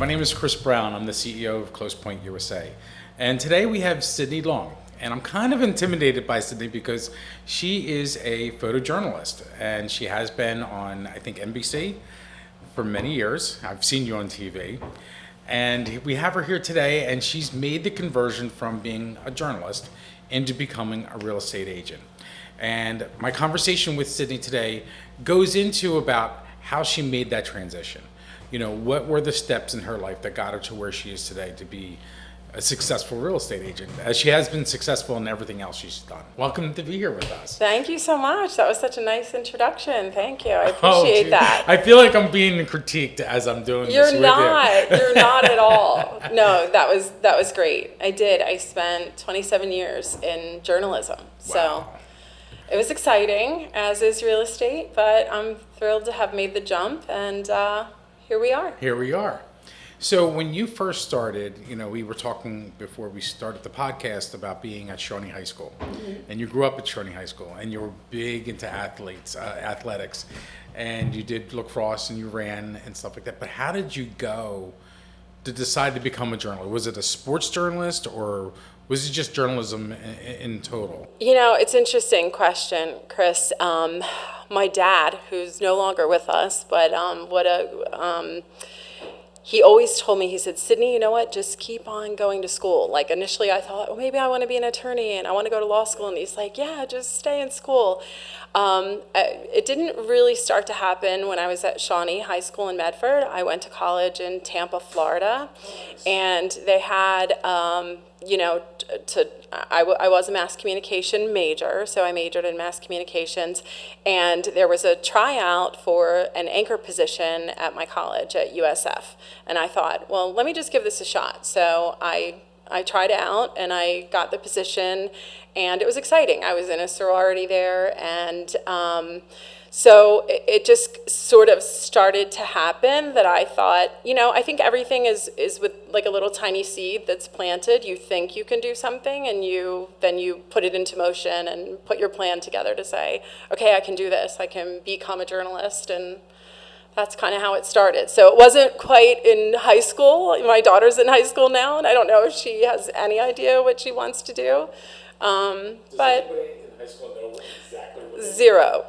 my name is Chris Brown. I'm the CEO of ClosePoint USA. And today we have Cydney Long. And I'm kind of intimidated by Cydney because she is a photojournalist. And she has been on, I think, NBC for many years. I've seen you on TV. And we have her here today, and she's made the conversion from being a journalist into becoming a real estate agent. And my conversation with Cydney today goes into about how she made that transition. You know, what were the steps in her life that got her to where she is today to be a successful real estate agent, as she has been successful in everything else she's done. Welcome to be here with us. Thank you so much. That was such a nice introduction. Thank you. I appreciate that. I feel like I'm being critiqued as I'm doing this with you. You're not at all. No, that was great. I spent 27 years in journalism. Wow. So it was exciting, as is real estate, but I'm thrilled to have made the jump, and here we are. Here we are. So when you first started, you know, we were talking before we started the podcast about being at Shawnee High School. Mm-hmm. And you grew up at Shawnee High School, and you were big into athletics, and you did lacrosse and you ran and stuff like that. But how did you go to decide to become a journalist? Was it a sports journalist, or was it just journalism in total? You know, it's an interesting question, Chris. My dad, who's no longer with us, but he always told me, he said, Cydney, you know what, just keep on going to school. Like initially I thought, well, maybe I want to be an attorney and I want to go to law school. And he's like, yeah, just stay in school. It didn't really start to happen when I was at Shawnee High School in Medford. I went to college in Tampa, Florida. And they had, I was a mass communication major, so I majored in mass communications, and there was a tryout for an anchor position at my college at USF, and I thought, well, let me just give this a shot. So I tried out, and I got the position, and it was exciting. I was in a sorority there, and so it just sort of started to happen that I thought, you know, I think everything is with like a little tiny seed that's planted. You think you can do something, and then you put it into motion and put your plan together to say, okay, I can do this. I can become a journalist, and that's kind of how it started. So it wasn't quite in high school. My daughter's in high school now, and I don't know if she has any idea what she wants to do. But in high school know exactly what 0%. Zero.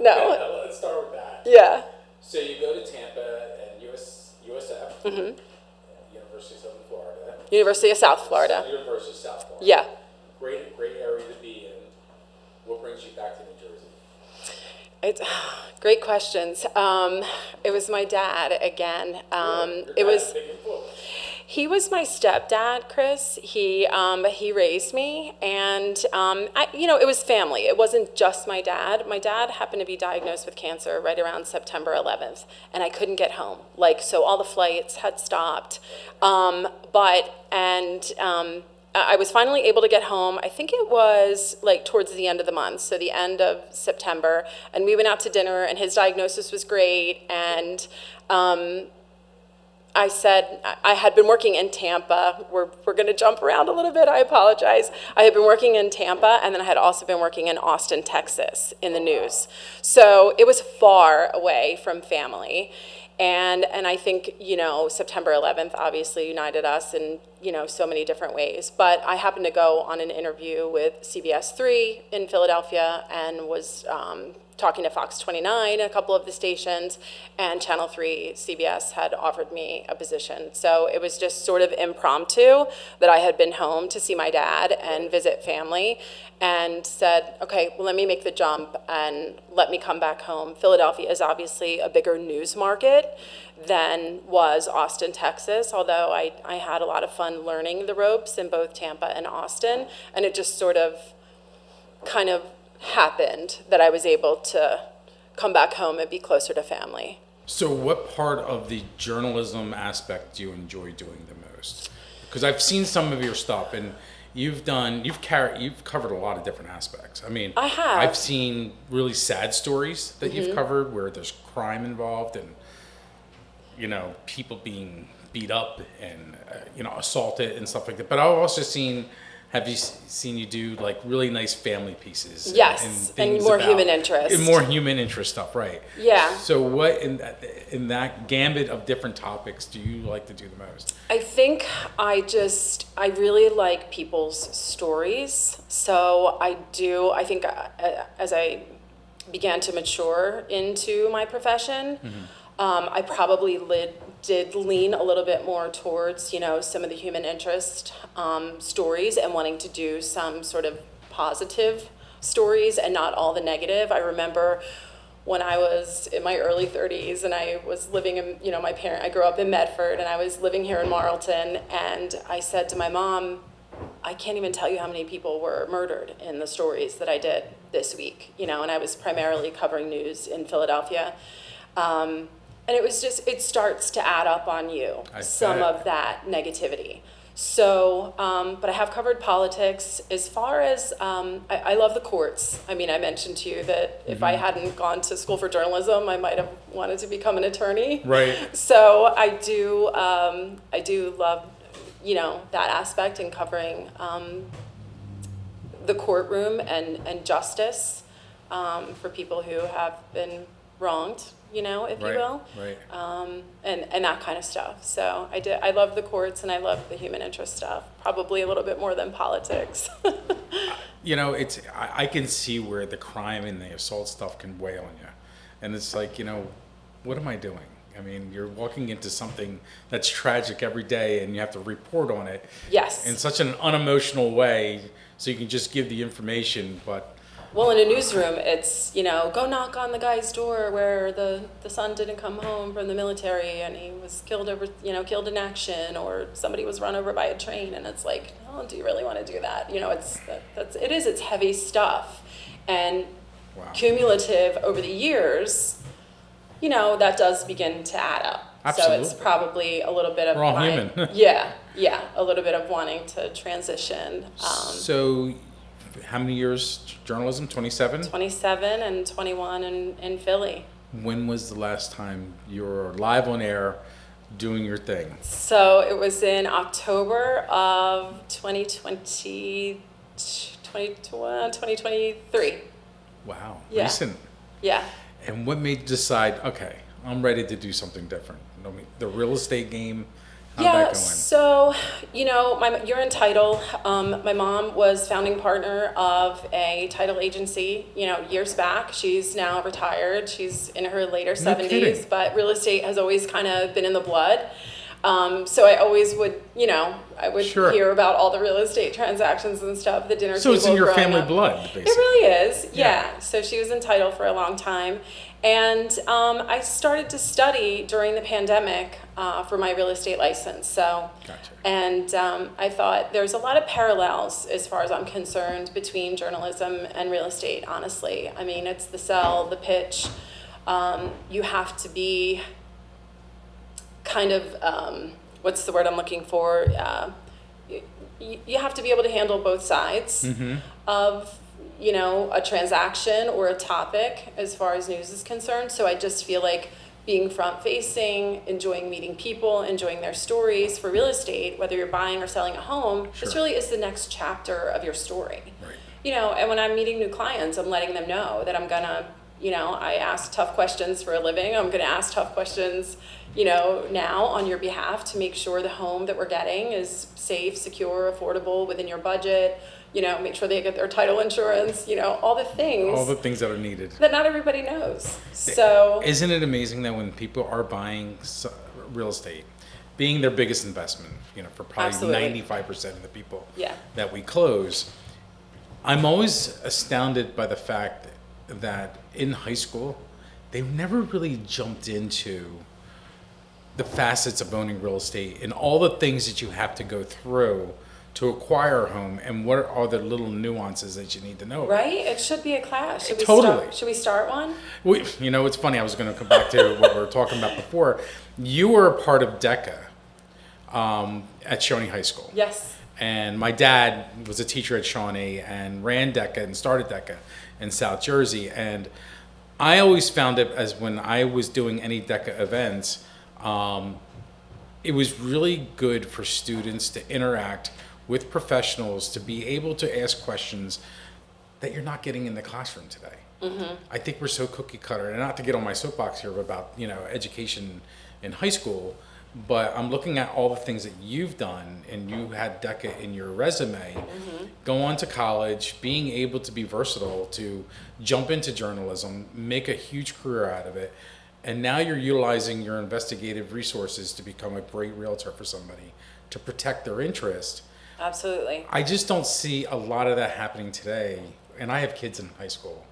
No. Okay, let's start with that. Yeah. So you go to Tampa and USF, Mm-hmm. University of Southern Florida. University of South Florida. University of South Florida. Yeah. Great area to be in. What brings you back to New Jersey? It's great questions. It was my dad again. He was my stepdad, Chris. He raised me, and it was family. It wasn't just my dad. My dad happened to be diagnosed with cancer right around September 11th, and I couldn't get home. So all the flights had stopped, I was finally able to get home. I think it was towards the end of the month, so the end of September, and we went out to dinner, and his diagnosis was great, and I said, I had been working in Tampa. We're going to jump around a little bit. I apologize. I had been working in Tampa, and then I had also been working in Austin, Texas, in the news. So it was far away from family. And I think, September 11th obviously united us in, so many different ways. But I happened to go on an interview with CBS 3 in Philadelphia and was talking to Fox 29, a couple of the stations, and Channel 3, CBS, had offered me a position. So it was just sort of impromptu that I had been home to see my dad and visit family, and said, okay, well, let me make the jump and let me come back home. Philadelphia is obviously a bigger news market than was Austin, Texas, although I had a lot of fun learning the ropes in both Tampa and Austin, and it just sort of kind of happened that I was able to come back home and be closer to family. So what part of the journalism aspect do you enjoy doing the most? Because I've seen some of your stuff, and you've covered a lot of different aspects. I mean, I have. I've seen really sad stories that you've covered where there's crime involved and, people being beat up and, assaulted and stuff like that. But I've also have seen you do like really nice family pieces? Yes, and things more about- human interest. and more human interest stuff, right? Yeah. So what in that gambit of different topics do you like to do the most? I think I really like people's stories. So I think as I began to mature into my profession, I probably did lean a little bit more towards, some of the human interest stories and wanting to do some sort of positive stories and not all the negative. I remember when I was in my early 30s and I was living in, I grew up in Medford and I was living here in Marlton, and I said to my mom, I can't even tell you how many people were murdered in the stories that I did this week, and I was primarily covering news in Philadelphia. And it was it starts to add up on you, some of that negativity. So, but I have covered politics. As far as, I love the courts. I mean, I mentioned to you that if I hadn't gone to school for journalism, I might have wanted to become an attorney. Right. So I do love, that aspect in covering the courtroom and justice for people who have been wronged, if you will. Right. And that kind of stuff. So I love the courts and I love the human interest stuff, probably a little bit more than politics. I can see where the crime and the assault stuff can weigh on you. And it's like, what am I doing? I mean, you're walking into something that's tragic every day and you have to report on it. Yes. In such an unemotional way, so you can just give the information, but... Well, in a newsroom, it's, go knock on the guy's door where the son didn't come home from the military and he was killed killed in action, or somebody was run over by a train, and it's like, oh, do you really want to do that? It's heavy stuff. And Wow. Cumulative over the years, that does begin to add up. Absolutely. So it's probably a little bit of We're all human. yeah, a little bit of wanting to transition. So, how many years journalism? 27? 27 and 21 in Philly. When was the last time you were live on air doing your thing? So it was in October of 2023. Wow. Yeah. Recent. Yeah. And what made you decide, okay, I'm ready to do something different? The real estate game, how'd that go in? So, you're in title. My mom was founding partner of a title agency, years back. She's now retired. She's in her later 70s, kidding. but real estate has always kind of been in the blood. So I always would, I would Sure. hear about all the real estate transactions and stuff at the dinner So table. it's in your growing family up. blood, basically. It really is, Yeah. yeah. So she was in title for a long time. And I started to study during the pandemic for my real estate license. So, Gotcha. And I thought there's a lot of parallels, as far as I'm concerned, between journalism and real estate, honestly. I mean, it's the sell, the pitch. You have to be kind of, what's the word I'm looking for? You have to be able to handle both sides of, a transaction or a topic as far as news is concerned. So I just feel like being front facing, enjoying meeting people, enjoying their stories for real estate, whether you're buying or selling a home, this Sure. really is the next chapter of your story. Right. And when I'm meeting new clients, I'm letting them know that I'm gonna, I ask tough questions for a living. I'm gonna ask tough questions, now on your behalf to make sure the home that we're getting is safe, secure, affordable, within your budget. Make sure they get their title insurance, all the things. All the things that are needed. That not everybody knows. So Isn't it amazing that when people are buying real estate, being their biggest investment, for probably Absolutely. 95% of the people Yeah. that we close, I'm always astounded by the fact that in high school, they've never really jumped into the facets of owning real estate and all the things that you have to go through to acquire a home, and what are the little nuances that you need to know. right, it should be a class. Should we Totally. Should we start one? It's funny, I was going to come back to what we were talking about before. You were a part of DECA at Shawnee High School. Yes. And my dad was a teacher at Shawnee and ran DECA and started DECA in South Jersey. And I always found it as when I was doing any DECA events, it was really good for students to interact with professionals to be able to ask questions that you're not getting in the classroom today. I think we're so cookie cutter, and not to get on my soapbox here about, education in high school, but I'm looking at all the things that you've done, and you had DECA in your resume, go on to college, being able to be versatile, to jump into journalism, make a huge career out of it, and now you're utilizing your investigative resources to become a great realtor for somebody, to protect their interest. Absolutely. I just don't see a lot of that happening today, and I have kids in high school.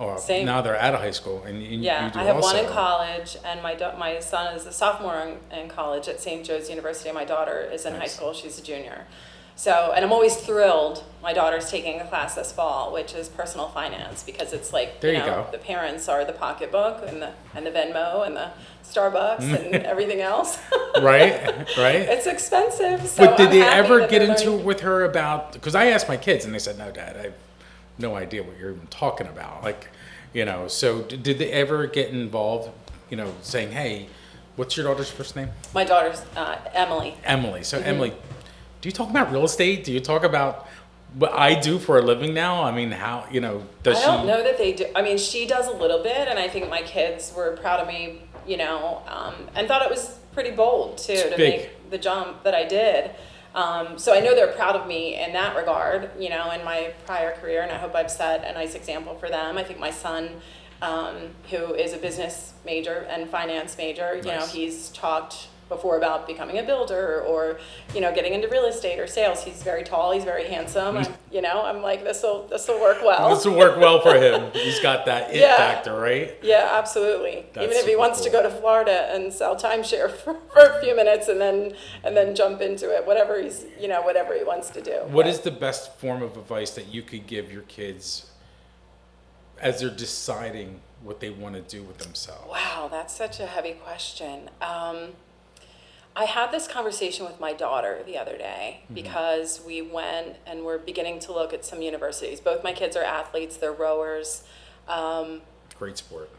Or Same. now they're out of high school, and you do I have also. one in college, and my son is a sophomore in college at St. Joe's University, and my daughter is in high Nice. school. She's a junior. So, and I'm always thrilled my daughter's taking a class this fall, which is personal finance, because it's like, There you go. the parents are the pocketbook and the Venmo and the Starbucks and everything else. Right. It's expensive. So But did I'm they happy ever that get they're into learning. it with her about, because I asked my kids and they said, no, Dad, I have no idea what you're even talking about. Like, so did they ever get involved, saying, hey, what's your daughter's first name? My daughter's Emily. Emily. So Emily, do you talk about real estate? Do you talk about what I do for a living now? I mean, how, does I she? don't know that they do. I mean, she does a little bit, and I think my kids were proud of me, and thought it was pretty bold too to big. make the jump that I did. So I know they're proud of me in that regard, in my prior career, and I hope I've set a nice example for them. I think my son, who is a business major and finance major, Nice. he's talked before about becoming a builder or, getting into real estate or sales. He's very tall, he's very handsome. I'm like, this will work well. This will work well for him. He's got that it factor, right? Yeah, absolutely. That's Even if he super wants to cool. go to Florida and sell timeshare for a few minutes and then jump into it, whatever he wants to do. What is the best form of advice that you could give your kids as they're deciding what they want to do with themselves? Wow, that's such a heavy question. I had this conversation with my daughter the other day because we went and we're beginning to look at some universities. Both my kids are athletes, they're rowers. Great sport.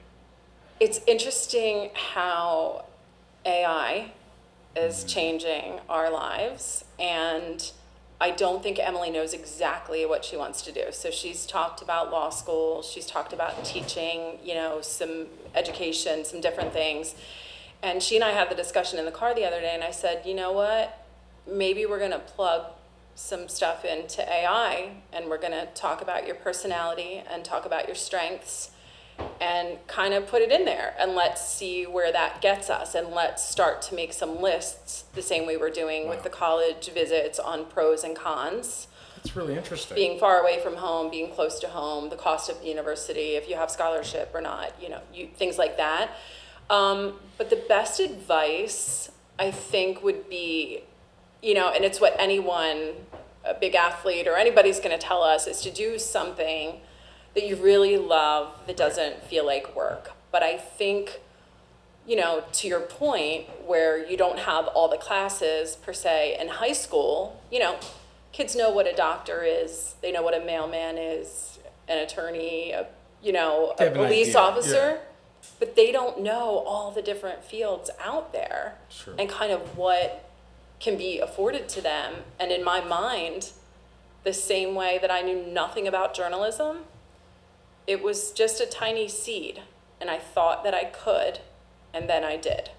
It's interesting how AI is changing our lives, and I don't think Emily knows exactly what she wants to do. So she's talked about law school, she's talked about teaching, some education, some different things. And she and I had the discussion in the car the other day, and I said, you know what, maybe we're going to plug some stuff into AI, and we're going to talk about your personality and talk about your strengths and kind of put it in there, and let's see where that gets us, and let's start to make some lists the same way we're doing with the college visits on pros and cons. That's really interesting. Being far away from home, being close to home, the cost of the university, if you have scholarship or not, things like that. But the best advice, I think, would be, and it's what anyone, a big athlete or anybody's going to tell us, is to do something that you really love that doesn't feel like work. But I think, to your point, where you don't have all the classes per se in high school, kids know what a doctor is, they know what a mailman is, an attorney, a police officer. Yeah. But they don't know all the different fields out there. Sure. And kind of what can be afforded to them. And in my mind, the same way that I knew nothing about journalism, it was just a tiny seed. And I thought that I could, and then I did.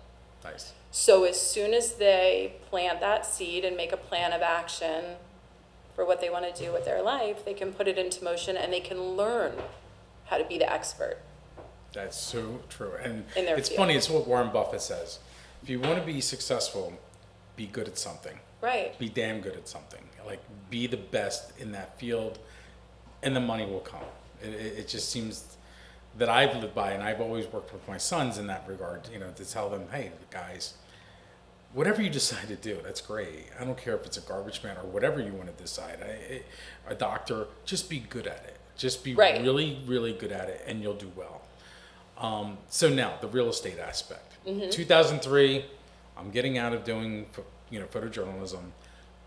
Nice. So as soon as they plant that seed and make a plan of action for what they want to do with their life, they can put it into motion and they can learn how to be the expert. That's so true. And In their it's field. funny, it's what Warren Buffett says. If you want to be successful, be good at something. Right. Be damn good at something. Like, be the best in that field, and the money will come. It just seems that I've lived by, and I've always worked with my sons in that regard, to tell them, hey, guys, whatever you decide to do, that's great. I don't care if it's a garbage man or whatever you want to decide. A doctor, just be good at it. Just be Right. really, really good at it, and you'll do well. So now, the real estate aspect. 2003, I'm getting out of doing, photojournalism.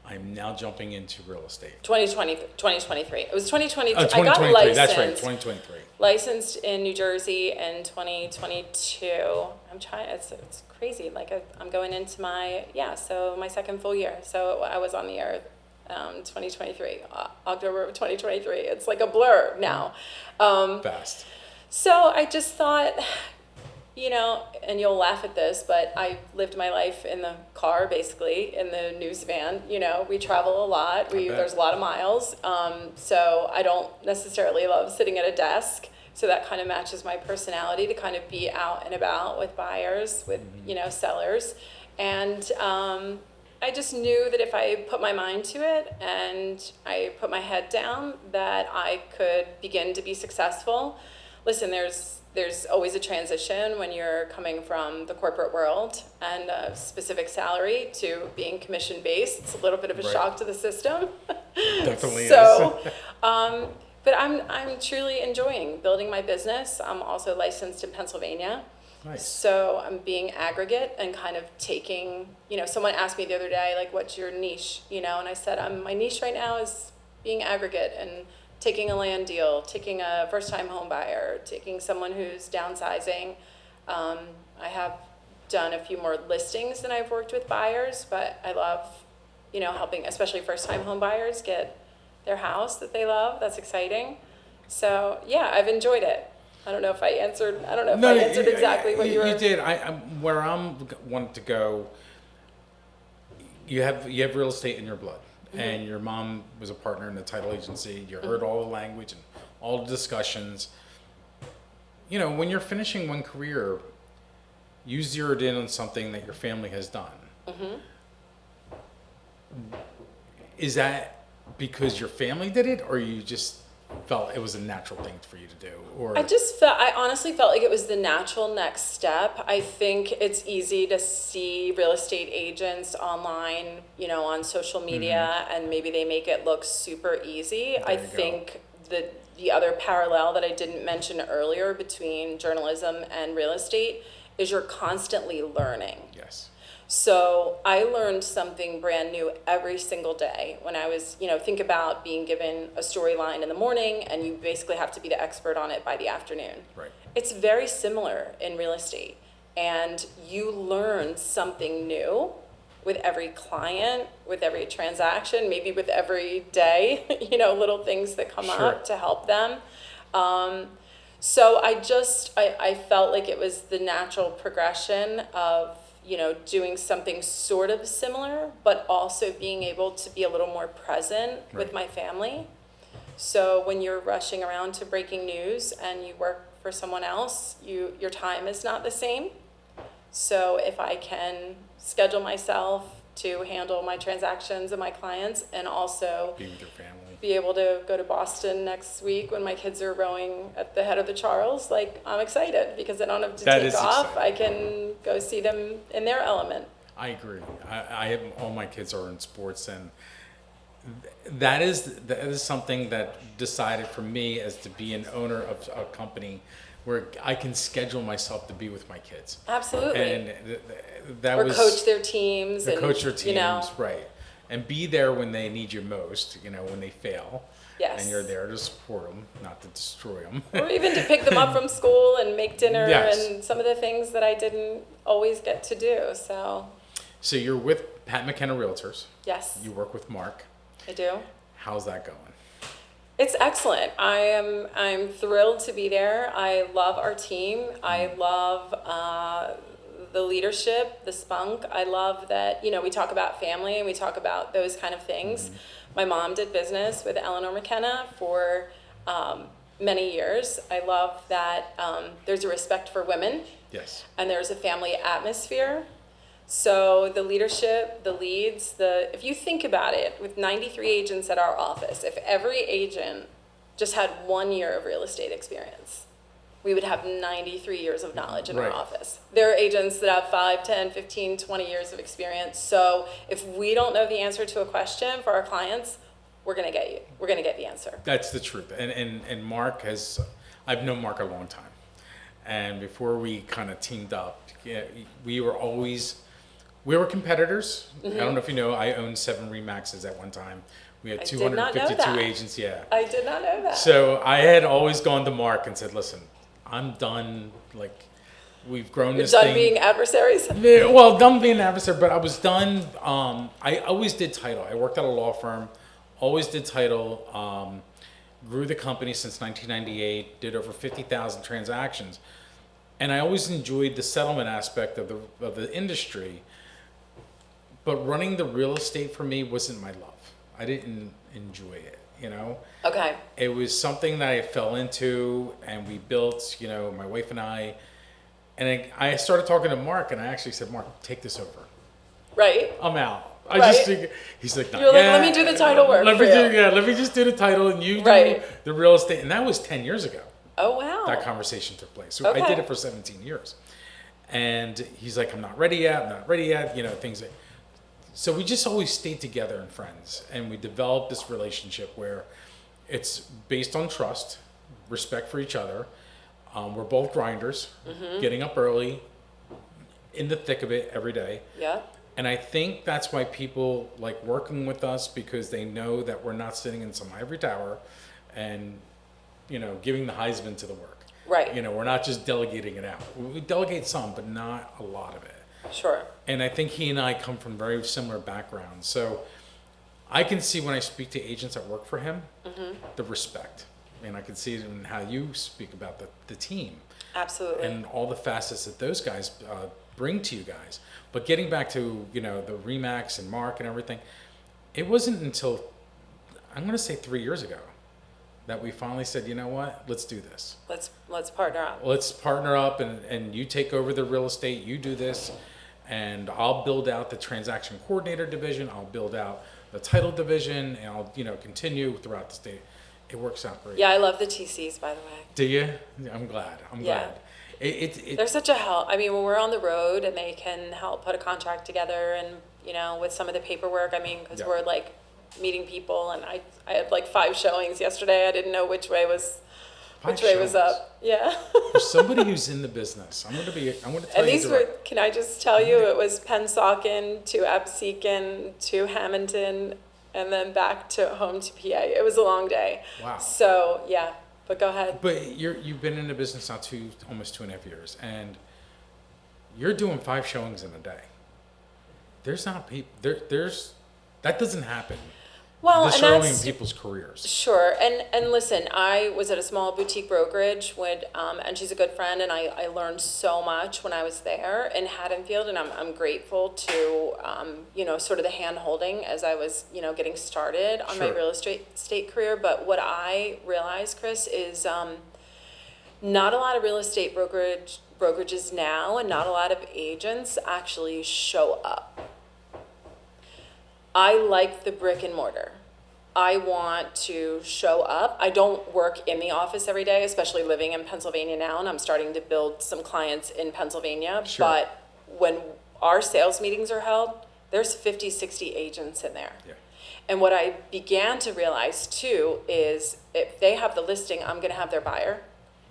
I'm now jumping into real estate. 2023. It was 2022. Oh, I got 2023, licensed. that's right, 2023. Licensed in New Jersey in 2022. I'm trying. It's crazy. Like I'm going into my second full year. So I was on the air 2023, October of 2023. It's like a blur now. Fast. So I just thought, and you'll laugh at this, but I lived my life in the car, basically, in the news van. We travel a lot. There's a lot of miles. So I don't necessarily love sitting at a desk. So that kind of matches my personality to kind of be out and about with buyers, with, sellers. And I just knew that if I put my mind to it and I put my head down, that I could begin to be successful. Listen, there's always a transition when you're coming from the corporate world and a specific salary to being commission-based. It's a little bit of a shock to the system. Definitely so, is. but I'm truly enjoying building my business. I'm also licensed in Pennsylvania. Nice. So I'm being aggregate and kind of taking, someone asked me the other day, like, what's your niche? And I said, my niche right now is being aggregate and taking a land deal, taking a first-time home buyer, taking someone who's downsizing. I have done a few more listings than I've worked with buyers, but I love, helping especially first-time home buyers get their house that they love. That's exciting. So yeah, I've enjoyed it. I don't know if I answered exactly what you were. You did. Where I'm wanting to go, you have real estate in your blood. And your mom was a partner in the title agency. You heard all the language and all the discussions. When you're finishing one career, you zeroed in on something that your family has done. Is that because your family did it, or you just felt it was a natural thing for you to do? Or I honestly felt like it was the natural next step. I think it's easy to see real estate agents online, on social media, and maybe they make it look super easy. I think the other parallel that I didn't mention earlier between journalism and real estate is you're constantly learning. Yes. So I learned something brand new every single day when I was, think about being given a storyline in the morning and you basically have to be the expert on it by the afternoon. Right. It's very similar in real estate, and you learn something new with every client, with every transaction, maybe with every day, little things that come up to help them. So I felt like it was the natural progression of doing something sort of similar, but also being able to be a little more present with my family. So when you're rushing around to breaking news and you work for someone else, your time is not the same. So if I can schedule myself to handle my transactions and my clients and also be with your family, be able to go to Boston next week when my kids are rowing at the head of the Charles, I'm excited because I don't have to take off. Exciting. I can go see them in their element. I agree. I have all my kids are in sports, and that is something that decided for me as to be an owner of a company where I can schedule myself to be with my kids. Absolutely. And that or was coach their teams. Right. And be there when they need you most, when they fail. Yes. And you're there to support them, not to destroy them. Or even to pick them up from school and make dinner and some of the things that I didn't always get to do. So you're with Pat McKenna Realtors. Yes. You work with Mark. I do. How's that going? It's excellent. I'm thrilled to be there. I love our team. I love the leadership, the spunk. I love that, we talk about family and we talk about those kind of things. My mom did business with Eleanor McKenna for many years. I love that there's a respect for women. Yes. And there's a family atmosphere. So the leadership, the leads, if you think about it, with 93 agents at our office, if every agent just had 1 year of real estate experience, we would have 93 years of knowledge in our office. There are agents that have 5, 10, 15, 20 years of experience. So if we don't know the answer to a question for our clients, we're going to get you. We're going to get the answer. That's the truth. And Mark I've known Mark a long time. And before we kind of teamed up, we were competitors. I don't know if you know, I owned 7 Remaxes at one time. We had 252 agents. Yeah. I did not know that. So I had always gone to Mark and said, listen, I'm done We've grown You're this done thing. being adversaries? Yeah, well, done being an adversary, but I was done. I always did title. I worked at a law firm, always did title. Grew the company since 1998. Did over 50,000 transactions, and I always enjoyed the settlement aspect of the industry. But running the real estate for me wasn't my love. I didn't enjoy it. Okay. It was something that I fell into, and we built. My wife and I. And I started talking to Mark, and I actually said, Mark, take this over. Right. I'm out. Right. He's like, You're like, let me do the title work let for me you. let me just do the title, and you do Right. the real estate. And that was 10 years ago. Oh, wow. That conversation took place. So I Okay. did it for 17 years. And he's like, I'm not ready yet. Things like. So we just always stayed together and friends. And we developed this relationship where it's based on trust, respect for each other. We're both grinders, getting up early, in the thick of it every day. Yeah. And I think that's why people like working with us, because they know that we're not sitting in some ivory tower and, giving the Heisman to the work. Right. We're not just delegating it out. We delegate some, but not a lot of it. Sure. And I think he and I come from very similar backgrounds. So I can see when I speak to agents that work for him, the respect. And I can see it in how you speak about the team. Absolutely. And all the facets that those guys bring to you guys. But getting back to, the Remax and Mark and everything, it wasn't until, I'm going to say 3 years ago, that we finally said, you know what, let's do this. Let's partner up. Let's partner up, and you take over the real estate, you do this, and I'll build out the transaction coordinator division, I'll build out the title division, and I'll, continue throughout the state. It works out great. Yeah, I love the TCs, by the way. Do you? I'm glad. Yeah. Glad. They're such a help. I mean, when we're on the road and they can help put a contract together and, with some of the paperwork, because Yeah. we're like meeting people, and I had like 5 showings yesterday. I didn't know which way was up. Yeah. For somebody who's in the business, I'm going to tell And you these direct. were, can I just tell you, it was Pennsauken to Absecon to Hamilton and then back to home to PA. It was a long day. Wow. So, yeah, but go ahead. But you've been in the business now almost 2.5 years, and you're doing 5 showings in a day. There's not people, that doesn't happen Well, this and early in that's people's careers. sure. And listen, I was at a small boutique brokerage and she's a good friend, and I learned so much when I was there in Haddonfield, and I'm grateful to sort of the hand holding as I was getting started on my Sure. real estate career. But what I realized, Chris, is not a lot of real estate brokerages now, and not a lot of agents actually show up. I like the brick and mortar. I want to show up. I don't work in the office every day, especially living in Pennsylvania now, and I'm starting to build some clients in Pennsylvania. Sure. But when our sales meetings are held, there's 50, 60 agents in there. Yeah. And what I began to realize too is if they have the listing, I'm going to have their buyer.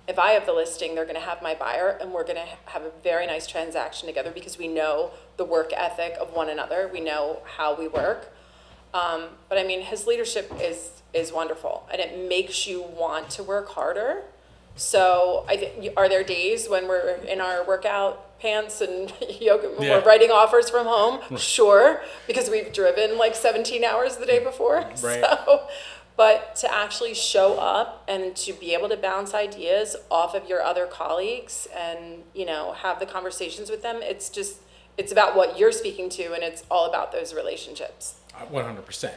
If I have the listing, they're going to have my buyer, and we're going to have a very nice transaction together because we know the work ethic of one another. We know how we work. But I mean, his leadership is wonderful, and it makes you want to work harder. So are there days when we're in our workout pants and yoga, Yeah. we're writing offers from home? Sure, because we've driven like 17 hours the day before. Right. So, but to actually show up and to be able to bounce ideas off of your other colleagues and, have the conversations with them, it's about what you're speaking to, and it's all about those relationships. 100%.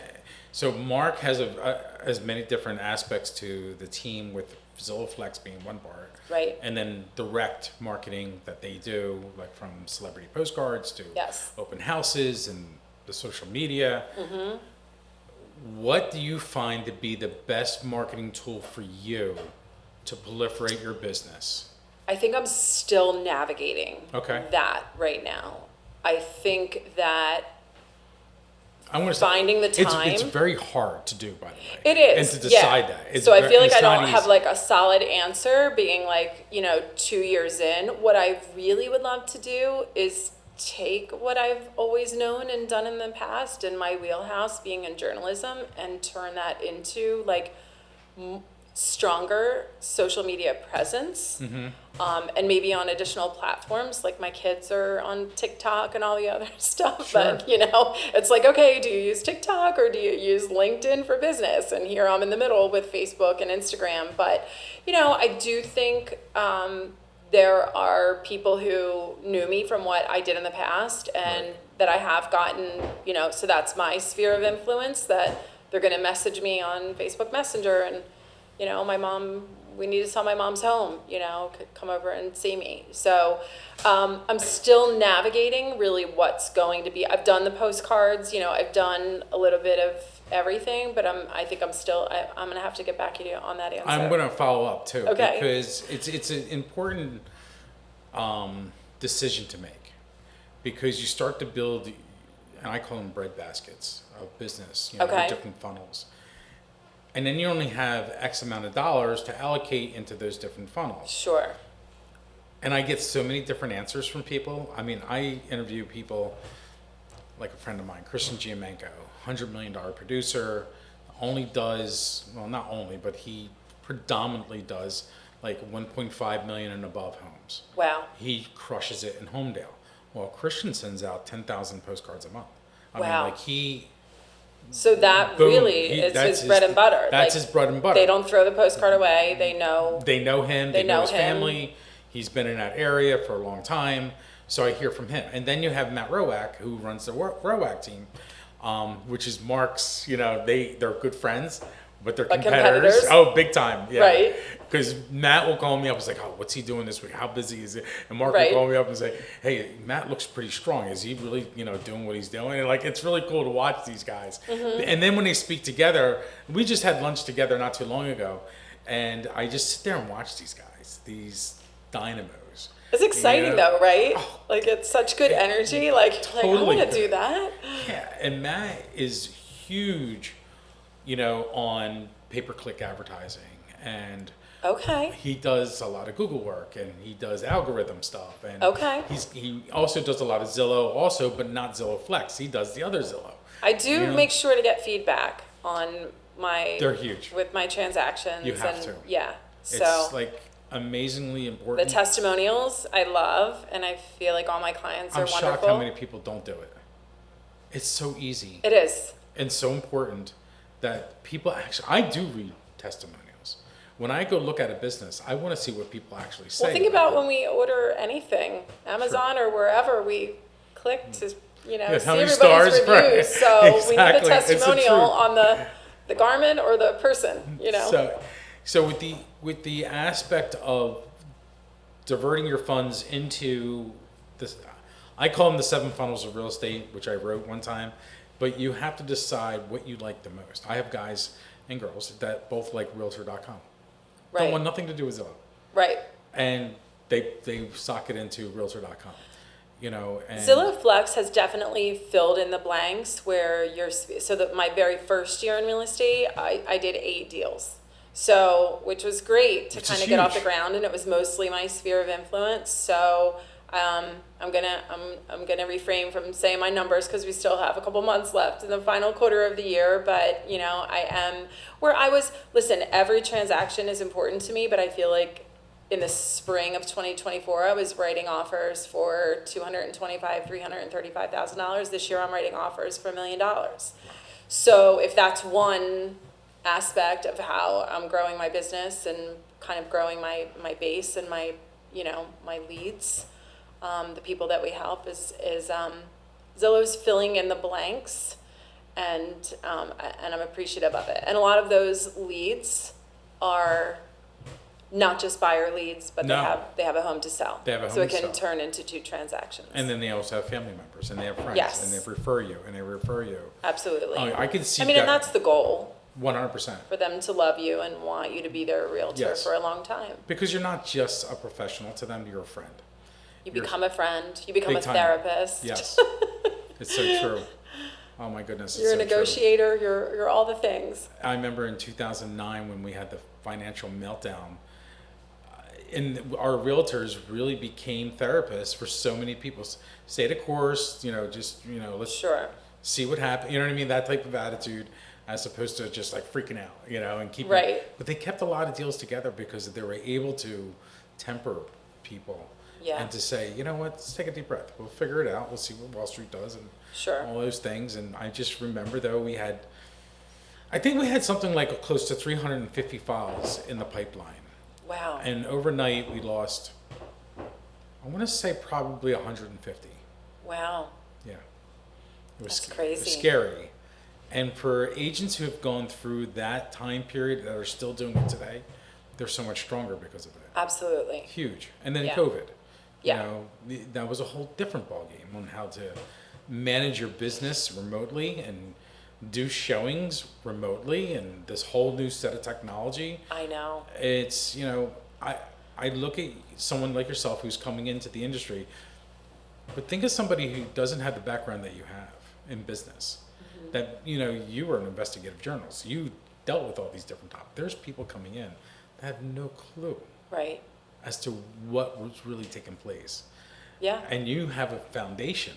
So Mark has many different aspects to the team, with ZillowFlex being one part. Right. And then direct marketing that they do, like from celebrity postcards to Yes. open houses and the social media. Mm-hmm. What do you find to be the best marketing tool for you to proliferate your business? I think I'm still navigating Okay. that right now. I think that I'm going to finding the time. It's very hard to do, by the way. It is. And to decide yeah. that. It's so I feel like it's I not don't have easy. like a solid answer being like, 2 years in. What I really would love to do is take what I've always known and done in the past in my wheelhouse being in journalism and turn that into like stronger social media presence, and maybe on additional platforms. Like my kids are on TikTok and all the other stuff, Sure. but it's like, okay, do you use TikTok or do you use LinkedIn for business? And here I'm in the middle with Facebook and Instagram. But I do think there are people who knew me from what I did in the past, and that I have gotten, so that's my sphere of influence, that they're going to message me on Facebook Messenger and, my mom, we need to sell my mom's home, could come over and see me. So I'm still navigating really what's going to be. I've done the postcards, I've done a little bit of everything, but I think I'm going to have to get back to you on that answer. I'm going to follow up too, Okay. because it's an important decision to make, because you start to build, and I call them bread baskets of business, Okay. different funnels. And then you only have X amount of dollars to allocate into those different funnels. Sure. And I get so many different answers from people. I mean, I interview people like a friend of mine, Christian Giamenko, $100 million producer, only does, well, not only, but he predominantly does like 1.5 million and above homes. Wow. He crushes it in Homedale. Well, Christian sends out 10,000 postcards a month. I Wow. mean, like So that boom, really is that's his bread and butter. That's Like, his bread and butter. They don't throw the postcard away. They know. They know him. They know his him. family. He's been in that area for a long time. So I hear from him. And then you have Matt Rowack, who runs the Rowack team, which is Mark's, they're good friends, but they're competitors. Oh, big time. Yeah. Right. Because Matt will call me up. It's like, oh, what's he doing this week? How busy is it? And Mark Right. will call me up and say, hey, Matt looks pretty strong. Is he really, doing what he's doing? And it's really cool to watch these guys. Mm-hmm. And then when they speak together, we just had lunch together not too long ago. And I just sit there and watch these guys, these dynamos. It's exciting though, right? Like it's such good energy. Like I Totally want to do good. that. Yeah, and Matt is huge, on pay-per-click advertising, and Okay. he does a lot of Google work, and he does algorithm stuff, and Okay. he also does a lot of Zillow also, but not Zillow Flex. He does the other Zillow. I do make sure to get feedback on my. They're huge. With my transactions. You have and, to. Yeah. It's So amazingly the important. testimonials I love, and I feel like all my clients are I'm wonderful. shocked how many people don't do it. It's so easy It is. and so important that people actually. I do read testimonials. When I go look at a business, I want to see what people actually say. Well, think about when we order anything, Amazon or wherever, we click to, see how many everybody's stars, reviews. right. So we need Exactly. the It's the testimonial truth. on the garment or the person, So with the aspect of diverting your funds into this, I call them the 7 funnels of real estate, which I wrote one time, but you have to decide what you like the most. I have guys and girls that both like Realtor.com. Don't Right. want nothing to do with Zillow. Right. And they sock it into Realtor.com. And Zillow Flex has definitely filled in the blanks where my very first year in real estate, I did 8 deals. So, which was great to Which is kind of get off the huge. ground, and it was mostly my sphere of influence. So, I'm gonna refrain from saying my numbers because we still have a couple months left in the final quarter of the year. But I am where I was. Listen, every transaction is important to me, but I feel like in the spring of 2024, I was writing offers for $225,000, $335,000. This year, I'm writing offers for $1 million. So if that's one aspect of how I'm growing my business and kind of growing my base and my my leads, the people that we help is Zillow's filling in the blanks, and I'm appreciative of it. And a lot of those leads are not just buyer leads, but No. they have a home to sell. They have a so home it to can sell. turn into 2 transactions. And then they also have family members, and they have friends, Yes. and they refer you, and they refer you. Absolutely. I can see I mean, and that's the goal, 100%. for them to love you and want you to be their realtor Yes. for a long time. Because you're not just a professional to them, you're a friend. You become a friend. You become Big a time. therapist. Yes. It's so true. Oh my goodness. It's You're a so true. negotiator. You're all the things. I remember in 2009 when we had the financial meltdown, and our realtors really became therapists for so many people. Stay the course, let's Sure. see what happens. You know what I mean? That type of attitude. as opposed to just like freaking out, and keeping. Right. But they kept a lot of deals together because they were able to temper people. Yeah. And to say, you know what, let's take a deep breath. We'll figure it out. We'll see what Wall Street does and Sure. all those things. And I just remember, though, I think we had something like close to 350 files in the pipeline. Wow. And overnight, we lost, I want to say probably 150. Wow. Yeah. It was That's crazy. It was scary. And for agents who have gone through that time period that are still doing it today, they're so much stronger because of it. Absolutely. Huge. And then Yeah. COVID. Yeah. That was a whole different ballgame on how to manage your business remotely and do showings remotely and this whole new set of technology. I know. It's, I look at someone like yourself who's coming into the industry, but think of somebody who doesn't have the background that you have in business. Mm-hmm. That, you were an investigative journalist. You dealt with all these different topics. There's people coming in that have no clue. Right. As to what was really taking place. Yeah. And you have a foundation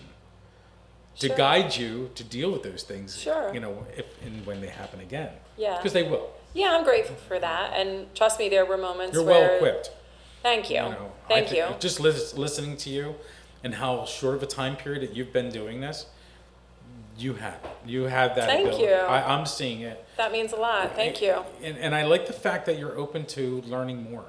to Sure. guide you to deal with those things, Sure. if and when they happen again. Yeah. Because they will. Yeah, I'm grateful for that. And trust me, there were moments You're where... well equipped. Thank you. I Thank you. Just listening to you and how short of a time period that you've been doing this, you have that Thank ability. you. I'm seeing it. That means a lot. Thank you. And I like the fact that you're open to learning more.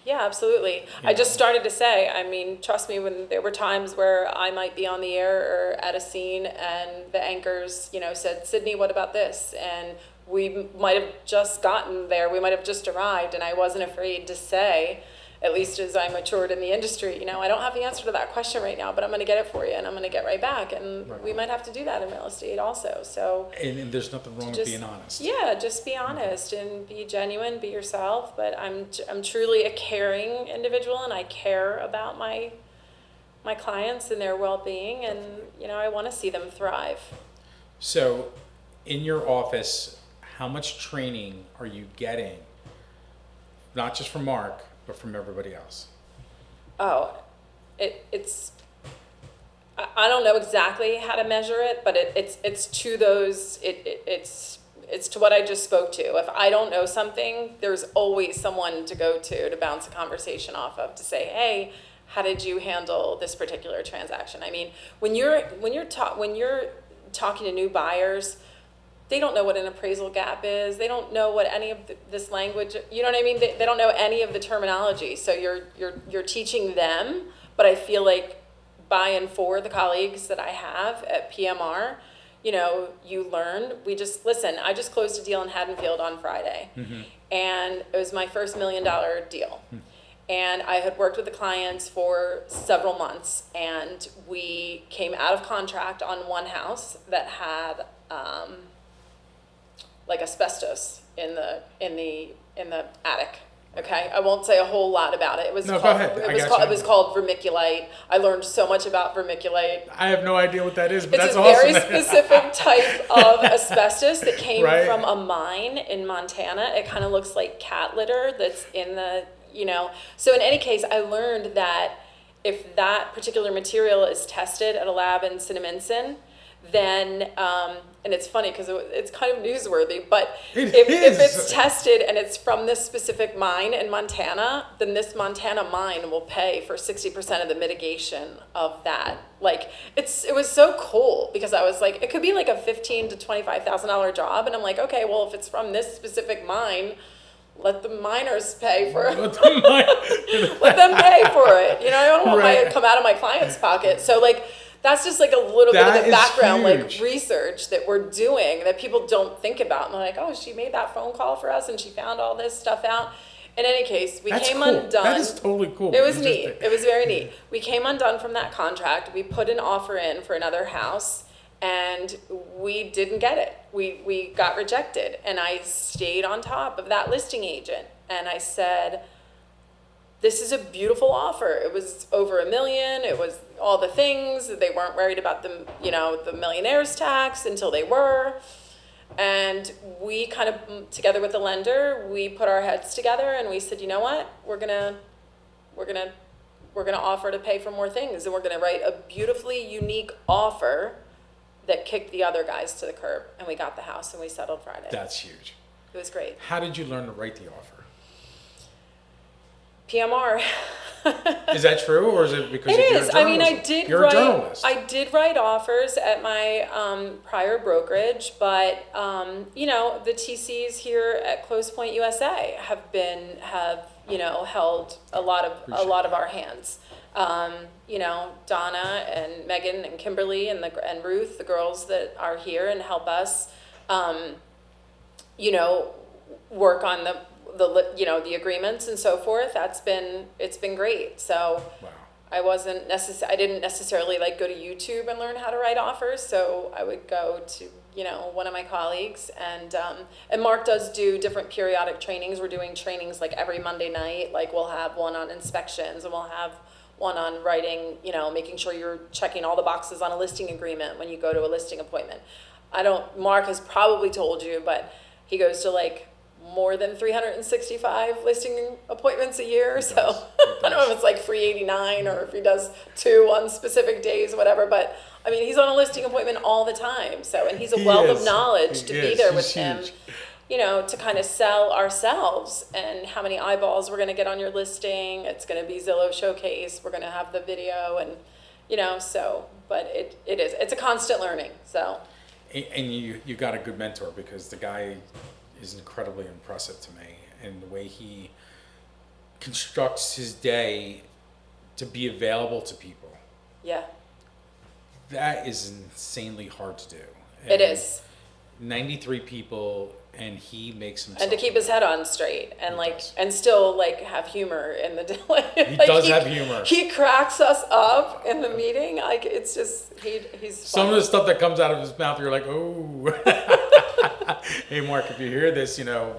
Yeah, absolutely. Yeah. I just started to say, trust me, when there were times where I might be on the air or at a scene and the anchors, said, Cydney, what about this? And we might have just gotten there. We might have just arrived. And I wasn't afraid to say, at least as I matured in the industry, I don't have the answer to that question right now, but I'm going to get it for you and I'm going to get right back. And Right. we might have to do that in real estate also. So And there's nothing wrong with being honest. yeah, just be honest and be genuine, be yourself. But I'm truly a caring individual, and I care about my clients and their well-being, and I want to see them thrive. So, in your office, how much training are you getting? Not just from Mark, but from everybody else. Oh, it's. I don't know exactly how to measure it, but it's to those. It's to what I just spoke to. If I don't know something, there's always someone to go to bounce a conversation off of, to say, hey, how did you handle this particular transaction? When you're talking to new buyers, they don't know what an appraisal gap is. They don't know what any of this language, you know what I mean? They don't know any of the terminology. So you're teaching them, but I feel like by and for the colleagues that I have at PMR, you learn. I just closed a deal in Haddonfield on Friday. Mm-hmm. And it was my first $1 million deal. Mm-hmm. And I had worked with the clients for several months, and we came out of contract on one house that had like asbestos in the attic. Okay, I won't say a whole lot about it. It was No, called, go ahead. it was called vermiculite. I learned so much about vermiculite. I have no idea what that is, but It's that's a awesome. very specific type of asbestos that came Right. from a mine in Montana. It kind of looks like cat litter that's in the, So in any case, I learned that if that particular material is tested at a lab in Cinnaminson, then, and it's funny because it's kind of newsworthy, but if it's tested and it's from this specific mine in Montana, then this Montana mine will pay for 60% of the mitigation of that. Like, it was so cool because I was like, it could be like a $15,000 to $25,000 job, and I'm like, okay, well, if it's from this specific mine, let the miners pay for it. Let them pay for it. I don't want it to come out of my client's pocket. So that's just like a little bit of the background, huge. Research that we're doing that people don't think about. And they're like, oh, she made that phone call for us and she found all this stuff out. In any case, we came undone. That is totally cool. It was neat. It was very neat. We came undone from that contract. We put an offer in for another house, and we didn't get it. We got rejected. And I stayed on top of that listing agent. And I said, this is a beautiful offer. It was over $1 million. It was all the things. They weren't worried about the millionaire's tax until they were. And we kind of, together with the lender, we put our heads together and we said, you know what? We're gonna offer to pay for more things, and we're gonna write a beautifully unique offer that kicked the other guys to the curb, and we got the house and we settled Friday. That's huge. It was great. How did you learn to write the offer? PMR. Is that true, or is it because It of your is. I mean, journalism? You're a journalist. I did write offers at my prior brokerage, but you know, the TCs here at ClosePoint USA have you know, held a lot of our hands. You know, Donna and Megan and Kimberly and Ruth, the girls that are here and help us, you know, work on the you know, the agreements and so forth. It's been great. So Wow. I didn't necessarily like go to YouTube and learn how to write offers. So I would go to, you know, one of my colleagues, and Mark does do different periodic trainings. We're doing trainings like every Monday night. Like we'll have one on inspections, and we'll have one on writing, you know, making sure you're checking all the boxes on a listing agreement when you go to a listing appointment. Mark has probably told you, but he goes to like more than 365 listing appointments a year. So I don't know if it's like 389 or if he does 2 on specific days, whatever. But I mean, he's on a listing appointment all the time. So, and he's a wealth of knowledge to be there with him, you know, to kind of sell ourselves and how many eyeballs we're going to get on your listing. It's going to be Zillow Showcase. We're going to have the video, and, you know, so, but it's a constant learning. So. And you got a good mentor, because the guy is incredibly impressive to me, and the way he constructs his day to be available to people. Yeah. That is insanely hard to do. It is. 93 people, and he makes himself. And to keep his head on straight, and and still like have humor in the He does have humor. He cracks us up in the meeting. Like it's just he's some of the stuff that comes out of his mouth, you're like, oh. Hey, Mark, if you hear this, you know,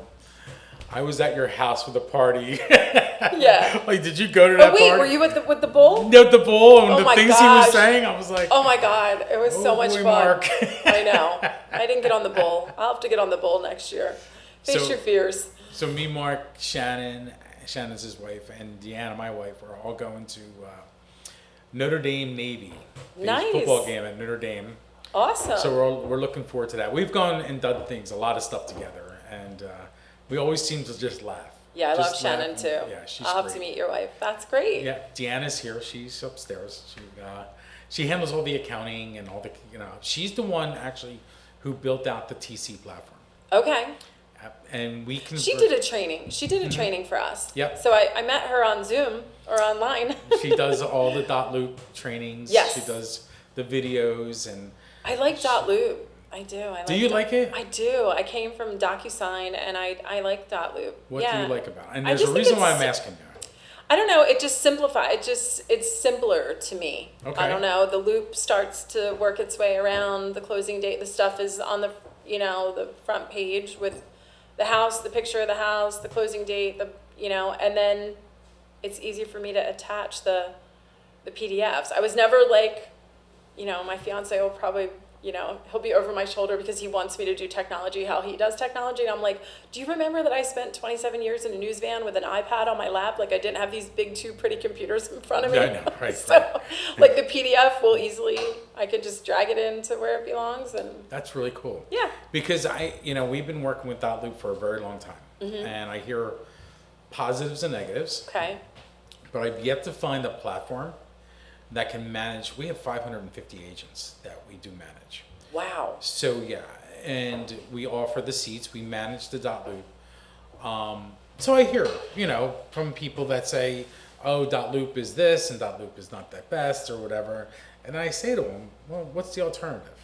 I was at your house with a party. Yeah. Like, did you go to that party? Were you with the bull? No, the bull, and the things he was gosh. saying, I was like, oh my God, it was so much boy, fun. Mark. I know. I didn't get on the bull. I'll have to get on the bull next year. Face your fears. So me, Mark, Shannon's his wife, and Deanna, my wife, are all going to Notre Dame Navy. Nice. Football game at Notre Dame. Awesome. So we're looking forward to that. We've gone and done a lot of stuff together, and we always seem to just laugh. Yeah, I love Just Shannon laugh. too. Yeah, she's I'll have great. to meet your wife. That's great. Yeah, Deanna's here. She's upstairs. She handles all the accounting and all the, you know, she's the one actually who built out the TC platform. Okay. And we can. She did a training. She did a training for us. Yep. So I met her on Zoom or online. She does all the dot loop trainings. Yes. She does the videos, and I like dot loop. I do. do you like it? I do. I came from DocuSign, and I like dot loop. What yeah. do you like about it? And I there's a just think reason why it's- I'm asking you. I don't know. It just simplifies. It's simpler to me. Okay. I don't know. The loop starts to work its way around the closing date. The stuff is on the, you know, the front page with the house, the picture of the house, the closing date, you know, and then it's easy for me to attach the PDFs. I was never like, you know, my fiance will probably, you know, he'll be over my shoulder because he wants me to do technology how he does technology. And I'm like, do you remember that I spent 27 years in a news van with an iPad on my lap? Like I didn't have these big 2 pretty computers in front of me. Yeah, I know, right. So like the PDF will I could just drag it into where it belongs. And That's really cool. yeah. Because we've been working with dot loop for a very long time, and I hear positives and negatives, Okay. but I've yet to find a platform that can manage. We have 550 agents that we do manage. Wow. So yeah, and we offer the seats. We manage the dot loop. So I hear, you know, from people that say, "Oh, dot loop is this, and dot loop is not the best, or whatever." And I say to them, "Well, what's the alternative?"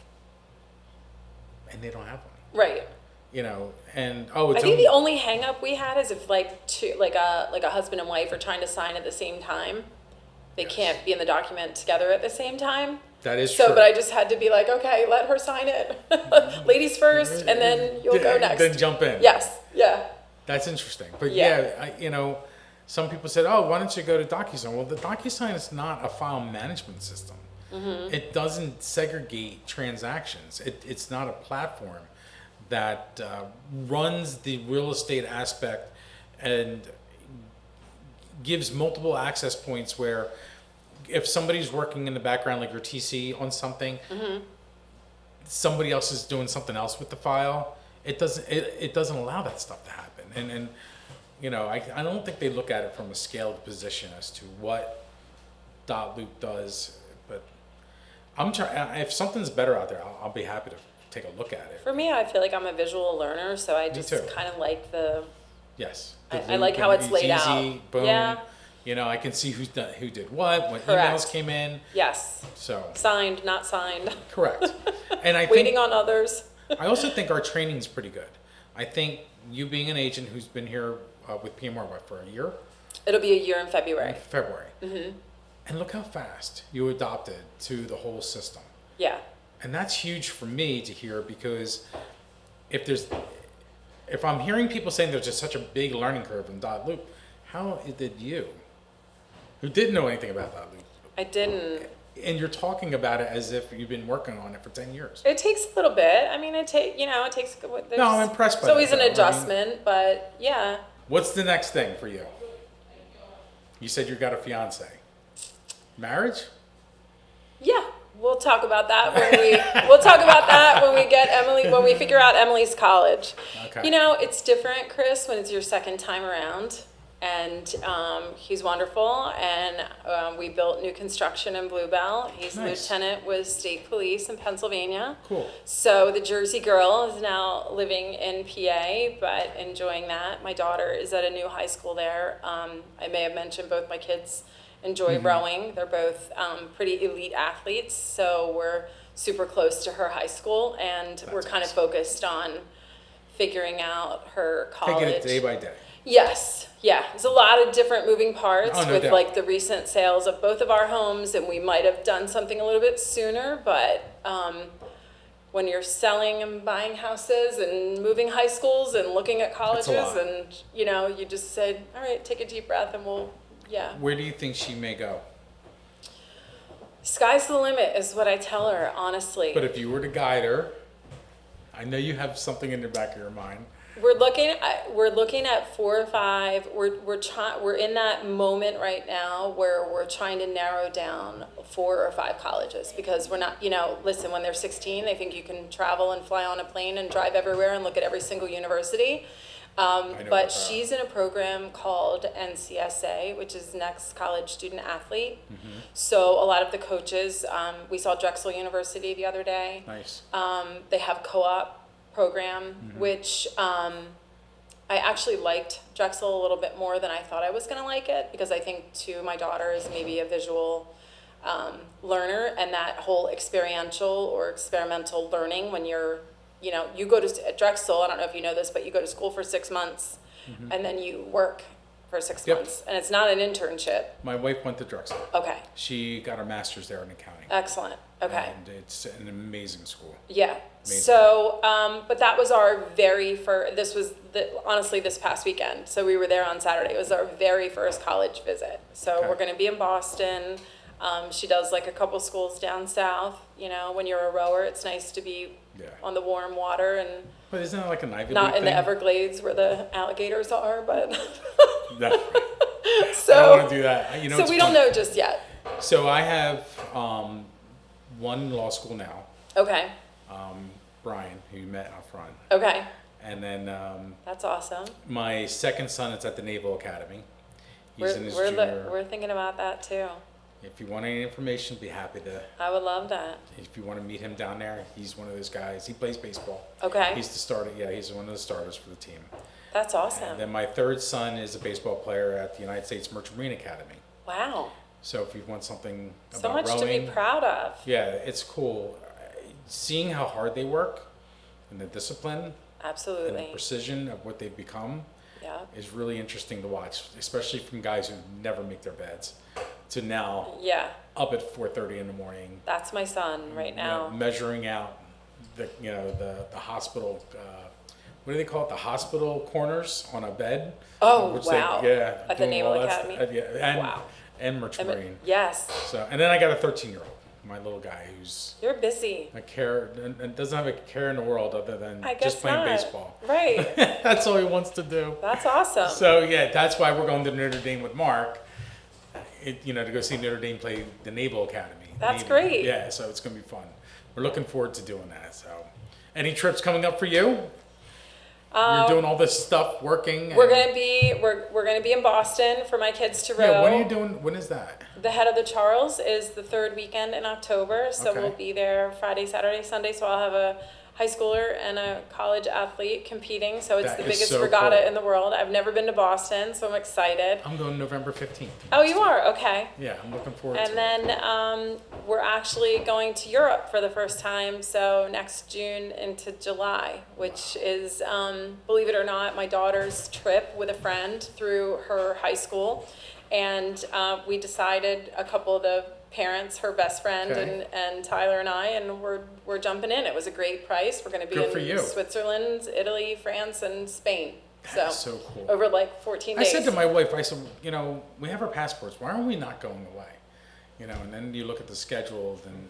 And they don't have one. Right. You know, and I think the only hang up we had is if like a husband and wife are trying to sign at the same time. They can't be in the document together at the same time. That is so, true. but I just had to be like, okay, let her sign it. Ladies first, and then you'll go next. Then jump in. Yes, yeah. That's interesting. But Yeah. you know, some people said, "Oh, why don't you go to DocuSign?" Well, the DocuSign is not a file management system. It doesn't segregate transactions. It's not a platform that runs the real estate aspect and gives multiple access points where if somebody's working in the background, like your TC on something, somebody else is doing something else with the file, it doesn't allow that stuff to happen. And I don't think they look at it from a scaled position as to what .loop does. But I'm trying. If something's better out there, I'll be happy to take a look at it. For me, I feel like I'm a visual learner, so I just too. kind of like the. Yes. I like how it's laid easy, out. Boom. Yeah. I can see who did what, when Correct. emails came in. Yes. So. Signed, not signed. Correct. And I Waiting think, on others. I also think our training is pretty good. I think you being an agent who's been here with PMR for a year? It'll be a year in February. February. Mm-hmm. And look how fast you adopted to the whole system. Yeah. And that's huge for me to hear, because if I'm hearing people saying there's just such a big learning curve in .loop, how did you, who didn't know anything about .loop? I didn't. And you're talking about it as if you've been working on it for 10 years. It takes a little bit. I mean, it takes. No, I'm impressed by It's always that, an though. adjustment, but yeah. What's the next thing for you? You said you got a fiance. Marriage? Yeah. We'll talk about that when we get Emily, when we figure out Emily's college. Okay. It's different, Chris, when it's your second time around. And he's wonderful, and we built new construction in Bluebell. He's a Nice. lieutenant with state police in Pennsylvania. Cool. So the Jersey girl is now living in PA, but enjoying that. My daughter is at a new high school there. I may have mentioned both my kids enjoy rowing. They're both pretty elite athletes, so we're super close to her high school, and we're kind of focused on figuring out her college. Taking it day by day. Yes, yeah. There's a lot of different moving parts Oh, no with doubt. like the recent sales of both of our homes, and we might have done something a little bit sooner, but when you're selling and buying houses and moving high schools and looking at colleges, lot. and you just said, all right, take a deep breath, and yeah. Where do you think she may go? Sky's the limit is what I tell her, honestly. But if you were to guide her, I know you have something in the back of your mind. We're looking at 4 or 5. We're in that moment right now where we're trying to narrow down 4 or 5 colleges, because we're not, listen, when they're 16, they think you can travel and fly on a plane and drive everywhere and look at every single university. But she's in a program called NCSA, which is Next College Student Athlete. Mm-hmm. So a lot of the coaches, we saw Drexel University the other day. Nice. They have co-op program, which I actually liked Drexel a little bit more than I thought I was going to like it, because I think too my daughter is maybe a visual learner, and that whole experiential or experimental learning when you go to Drexel, I don't know if you know this, but you go to school for 6 months and then you work for 6 months, and it's not an internship. My wife went to Drexel. Okay. She got her master's there in accounting. Excellent. Okay. And it's an amazing school. Yeah. Amazing. So, but that was our very first, honestly, this past weekend. So we were there on Saturday. It was our very first college visit. So Okay. we're going to be in Boston. She does like a couple schools down south. When you're a rower, it's nice to be on the warm water and But isn't that like an Ivy League not in the thing? Everglades where the alligators are, but No. so, I don't want to do that. so it's we funny. don't know just yet. So I have one law school now, Okay. Brian, who you met out front. Okay. And then That's awesome. my second son is at the Naval Academy. He's in his junior. We're thinking about that too. If you want any information, be happy to. I would love that. If you want to meet him down there, he's one of those guys. He plays baseball. Okay. He's the starter. Yeah, he's one of the starters for the team. That's awesome. And then my third son is a baseball player at the United States Merchant Marine Academy. Wow. So if you want something So about much rowing, to be proud of. yeah, it's cool. Seeing how hard they work and the discipline and the Absolutely. precision of what they've become Yeah. is really interesting to watch, especially from guys who never make their beds to now Yeah. up at 4:30 in the morning. That's my son right now. Measuring out the hospital. What do they call it? The hospital corners on a bed. Oh, which wow. yeah. At the doing Naval all that Academy? stuff. Yeah, and, Wow. And Merchant Marine. Yes. So, and then I got a 13-year-old, my little guy, who's You're busy. a care and doesn't have a care in the world other than I guess just playing not. baseball. Right. That's all he wants to do. That's awesome. So yeah, that's why we're going to Notre Dame with Mark. To go see Notre Dame play the Naval Academy. That's Navy. great. Yeah, so it's gonna be fun. we're looking forward to doing that. So, any trips coming up for you? You're doing all this stuff, working. We're gonna be in Boston for my kids to row. Yeah, when are you doing? When is that? The Head of the Charles is the third weekend in October, so Okay. we'll be there Friday, Saturday, Sunday. So I'll have a high schooler and a college athlete competing. So it's That the is biggest so regatta cool. in the world. I've never been to Boston, so I'm excited. I'm going November 15th. Oh, you are? Okay. Yeah, I'm looking forward to And it. then we're actually going to Europe for the first time, so next June into July, which is, believe it or not, my daughter's trip with a friend through her high school. And we decided, a couple of the parents, her best friend Okay. and Tyler and I, and we're jumping in. It was a great price. We're going to be Good for in you. Switzerland, Italy, France, and Spain. That is so cool. Over like 14 I days. said to my wife, I said, we have our passports. Why are we not going away? And then you look at the schedule, and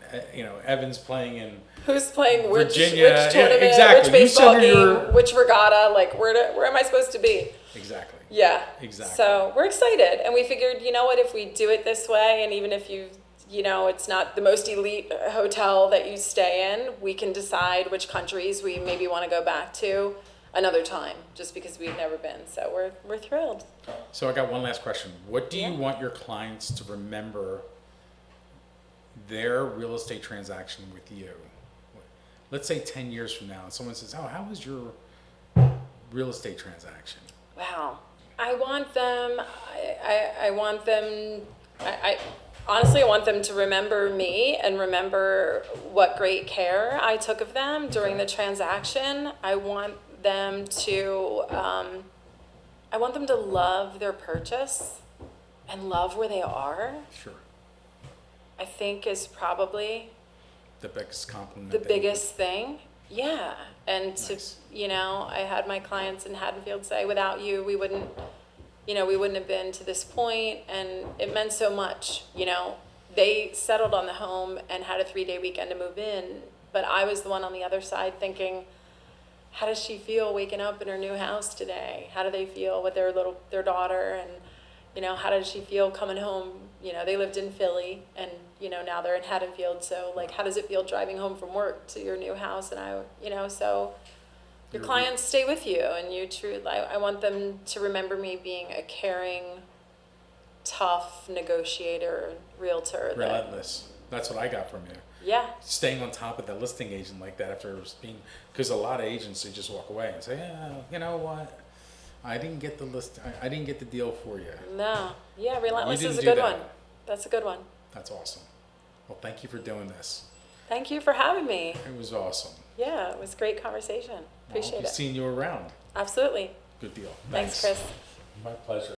Evan's playing in Who's playing which Virginia. Yeah, tournament, exactly. which You baseball send her game, your- which regatta, like where am I supposed to be? exactly. Yeah. Exactly. So we're excited, and we figured, you know what, if we do it this way, and even if it's not the most elite hotel that you stay in, we can decide which countries we maybe want to go back to another time, just because we've never been. So we're thrilled. So I got one last question. What do you Yeah. want your clients to remember their real estate transaction with you? Let's say 10 years from now, and someone says, "Oh, how was your real estate transaction?" Wow. I want them, I honestly, I want them to remember me and remember what great care I took of them during the transaction. I want them to love their purchase and love where they are, Sure. I think is probably The biggest compliment. the that you biggest thing. Yeah. And to, Nice. I had my clients in Haddonfield say, without you, we wouldn't have been to this point, and it meant so much. They settled on the home and had a 3-day weekend to move in, but I was the one on the other side thinking, how does she feel waking up in her new house today? How do they feel with their daughter? And, how does she feel coming home? They lived in Philly, and, now they're in Haddonfield. So, like, how does it feel driving home from work to your new house? And so your clients stay with you, and I want them to remember me being a caring, tough negotiator, realtor. Relentless. That's what I got from you. Yeah. Staying on top of the listing agent like that after because a lot of agents, they just walk away and say, "Yeah, you know what? I didn't get the I didn't get the deal for you." No. Yeah, relentless You is a didn't good do that. one. That's a good one. That's awesome. Well, thank you for doing this. Thank you for having me. It was awesome. Yeah, it was a great conversation. I'll Appreciate be it. seeing you around. Absolutely. Good deal. Thanks, Chris. My pleasure.